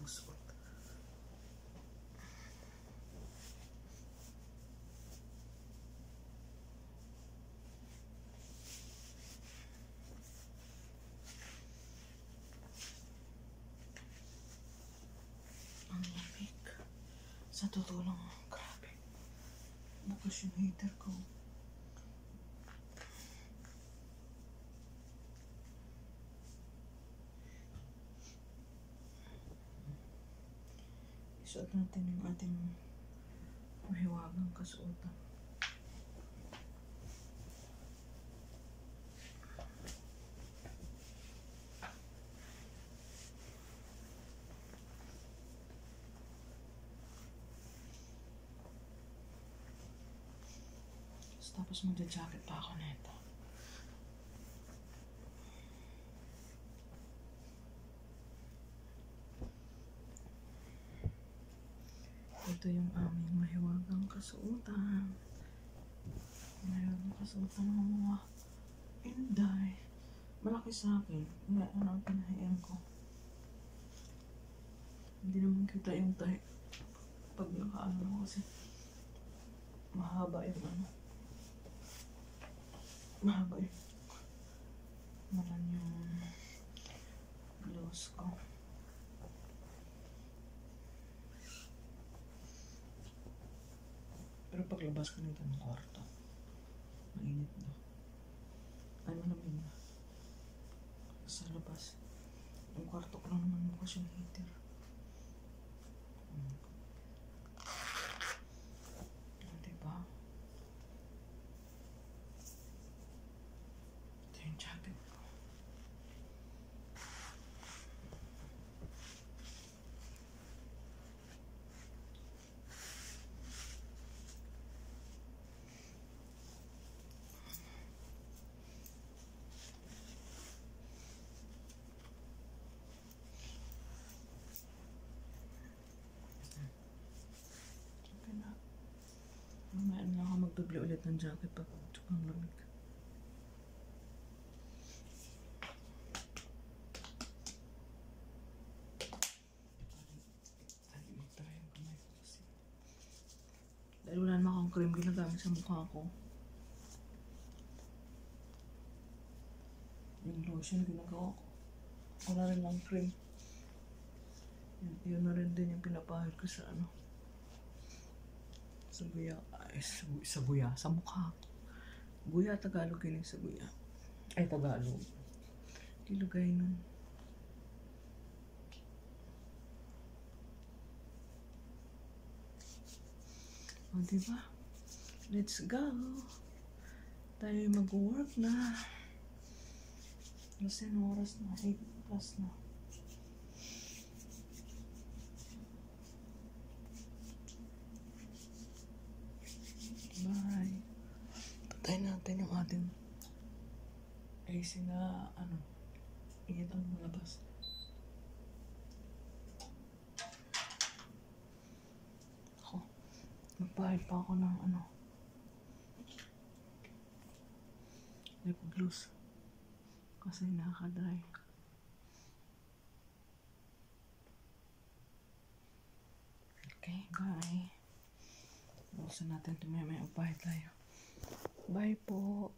pang suot. Ang lamig. Sa totoo lang, grabe. Bukas yung heater ko. Isuot natin yung ating mahiwagang kasuotan. Tapos magja-jacket pa ako nito. Ito yung aming mahiwagang kasuotan. Mahiwagang kasuotan ng mga Inday. Malaki sa akin. Ano ang pinahiyan ko. Hindi naman kita yung tahi. Pag nakaano kasi mahaba yung ano. Mahaba yung malan yung blouse ko. Pero paglabas ko nito ng kwarto, mainit na. Ay, malamig na. Sa labas. Yung kwarto ko lang naman bukas yung heater. Diba? Ito yung jacket ko. Okay na. Mamaya na ako magdubli ulit ng jacket pag tsukang lamig. Try yung kamay ko kasi. Dahil wala naman akong cream ginagamit sa mukha ko. Yung lotion ginagawa ko. Wala rin lang cream. Yun na rin din yung pinapahid ko sa ano. Sa buya. Ay, sa buya. Sa mukha. Buya, Tagalog yun yung sa buya. Ay, Tagalog. Ilagay nun. O, diba? Let's go. Tayo mag-work na. Kasi oras na. 8 plus na. Bye. Patay natin yung ating AC na ano. Init ang malabas. Ako. Magpahid pa ako ng ano. Lip gloss. Kasi nakaka-dry. Okay, bye. Buksan natin ito, may upahid tayo. Bye po.